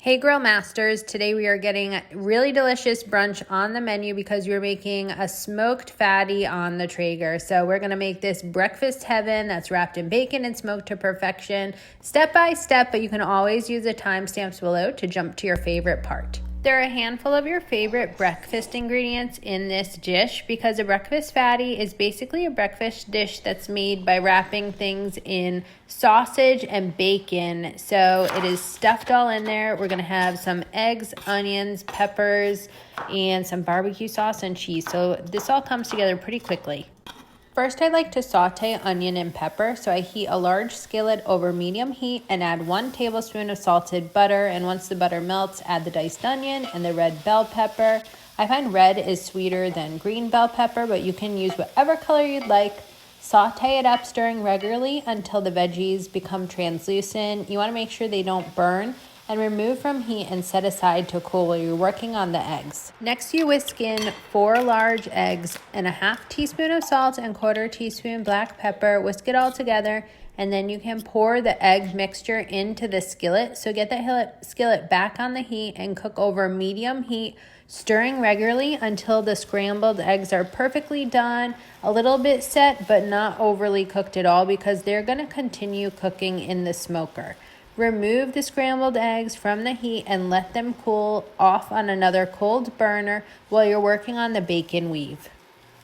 Hey Grill Masters, today we are getting really delicious brunch on the menu because we're making a smoked fatty on the Traeger. So we're gonna make this breakfast heaven that's wrapped in bacon and smoked to perfection, step by step, but you can always use the timestamps below to jump to your favorite part. There are a handful of your favorite breakfast ingredients in this dish because a breakfast fatty is basically a breakfast dish that's made by wrapping things in sausage and bacon. So it is stuffed all in there. We're gonna have some eggs, onions, peppers, and some barbecue sauce and cheese. So this all comes together pretty quickly. First, I like to saute onion and pepper, so I heat a large skillet over medium heat and add 1 tablespoon of salted butter, and once the butter melts, add the diced onion and the red bell pepper. I find red is sweeter than green bell pepper, but you can use whatever color you'd like. Saute it up, stirring regularly until the veggies become translucent. You want to make sure they don't burn, and remove from heat and set aside to cool while you're working on the eggs. Next, you whisk in 4 large eggs and a half teaspoon of salt and 1/4 teaspoon black pepper. Whisk it all together, and then you can pour the egg mixture into the skillet. So get the skillet back on the heat and cook over medium heat, stirring regularly until the scrambled eggs are perfectly done, a little bit set, but not overly cooked at all because they're gonna continue cooking in the smoker. Remove the scrambled eggs from the heat and let them cool off on another cold burner while you're working on the bacon weave.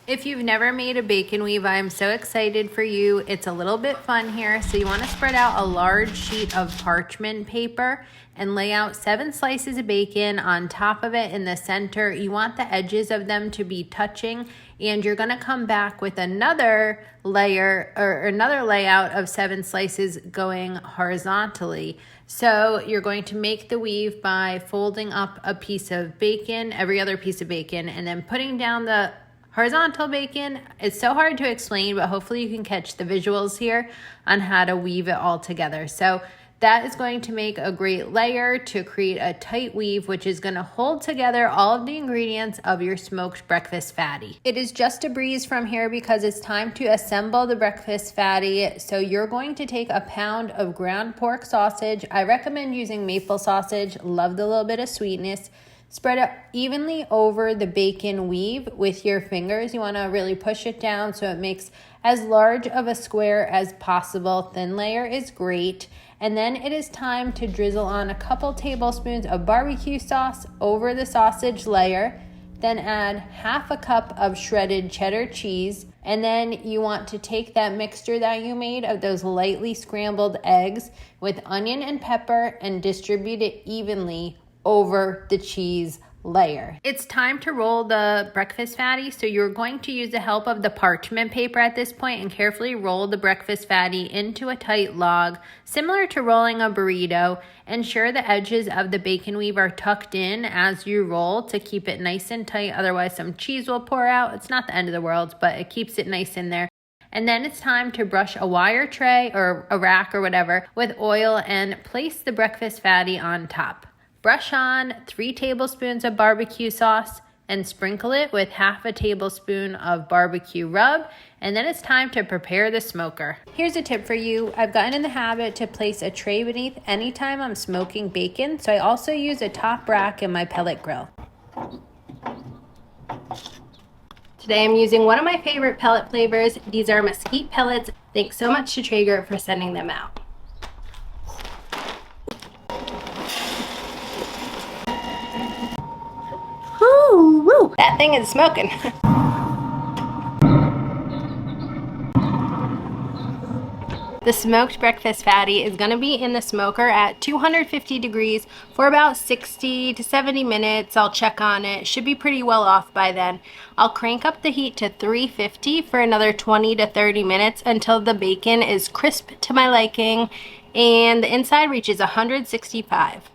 If you've never made a bacon weave, I am so excited for you. It's a little bit fun here. So you want to spread out a large sheet of parchment paper and lay out 7 slices of bacon on top of it in the center. You want the edges of them to be touching, and you're going to come back with another layer or another layout of 7 slices going horizontally. So you're going to make the weave by folding up a piece of bacon, every other piece of bacon, and then putting down the horizontal bacon. It's so hard to explain, but hopefully you can catch the visuals here on how to weave it all together. So that is going to make a great layer to create a tight weave, which is going to hold together all of the ingredients of your smoked breakfast fatty. It is just a breeze from here because it's time to assemble the breakfast fatty. So you're going to take a pound of ground pork sausage. I recommend using maple sausage. Love the little bit of sweetness. Spread it evenly over the bacon weave with your fingers. You want to really push it down so it makes as large of a square as possible. Thin layer is great. And then it is time to drizzle on a couple tablespoons of barbecue sauce over the sausage layer. Then add half a cup of shredded cheddar cheese. And then you want to take that mixture that you made of those lightly scrambled eggs with onion and pepper and distribute it evenly over the cheese layer. It's time to roll the breakfast fatty, so you're going to use the help of the parchment paper at this point and carefully roll the breakfast fatty into a tight log, similar to rolling a burrito. Ensure the edges of the bacon weave are tucked in as you roll to keep it nice and tight, otherwise some cheese will pour out. It's not the end of the world, but it keeps it nice in there. And then it's time to brush a wire tray or a rack or whatever with oil and place the breakfast fatty on top. Brush on 3 tablespoons of barbecue sauce and sprinkle it with half a tablespoon of barbecue rub. And then it's time to prepare the smoker. Here's a tip for you. I've gotten in the habit to place a tray beneath anytime I'm smoking bacon, so I also use a top rack in my pellet grill. Today I'm using one of my favorite pellet flavors. These are Mesquite Pellets. Thanks so much to Traeger for sending them out. Woo, that thing is smoking. The smoked breakfast fatty is going to be in the smoker at 250 degrees for about 60 to 70 minutes. I'll check on it. Should be pretty well off by then. I'll crank up the heat to 350 for another 20 to 30 minutes until the bacon is crisp to my liking and the inside reaches 165.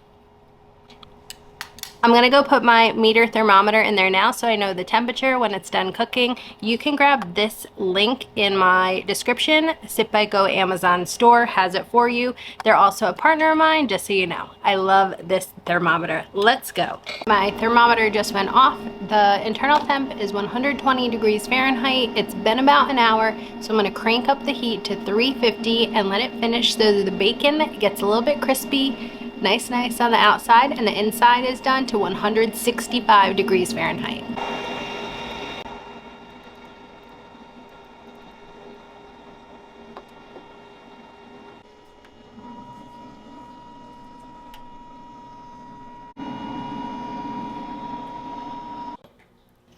I'm going to go put my Meater Thermometer in there now so I know the temperature when it's done cooking. You can grab this link in my description. SipBiteGo Amazon store has it for you. They're also a partner of mine, just so you know. I love this thermometer. Let's go. My thermometer just went off. The internal temp is 120 degrees Fahrenheit. It's been about an hour, so I'm going to crank up the heat to 350 and let it finish so that the bacon gets a little bit crispy. Nice on the outside, and the inside is done to 165 degrees Fahrenheit.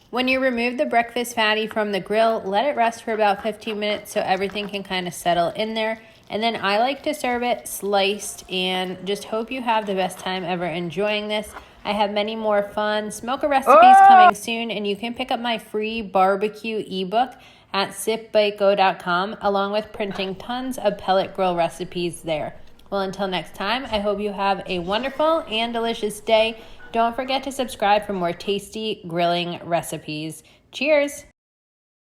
When you remove the breakfast fatty from the grill, let it rest for about 15 minutes so everything can kind of settle in there. And then I like to serve it sliced, and just hope you have the best time ever enjoying this. I have many more fun smoker recipes coming soon, and you can pick up my free barbecue ebook at SipBiteGo.com, along with printing tons of pellet grill recipes there. Well, until next time, I hope you have a wonderful and delicious day. Don't forget to subscribe for more tasty grilling recipes. Cheers!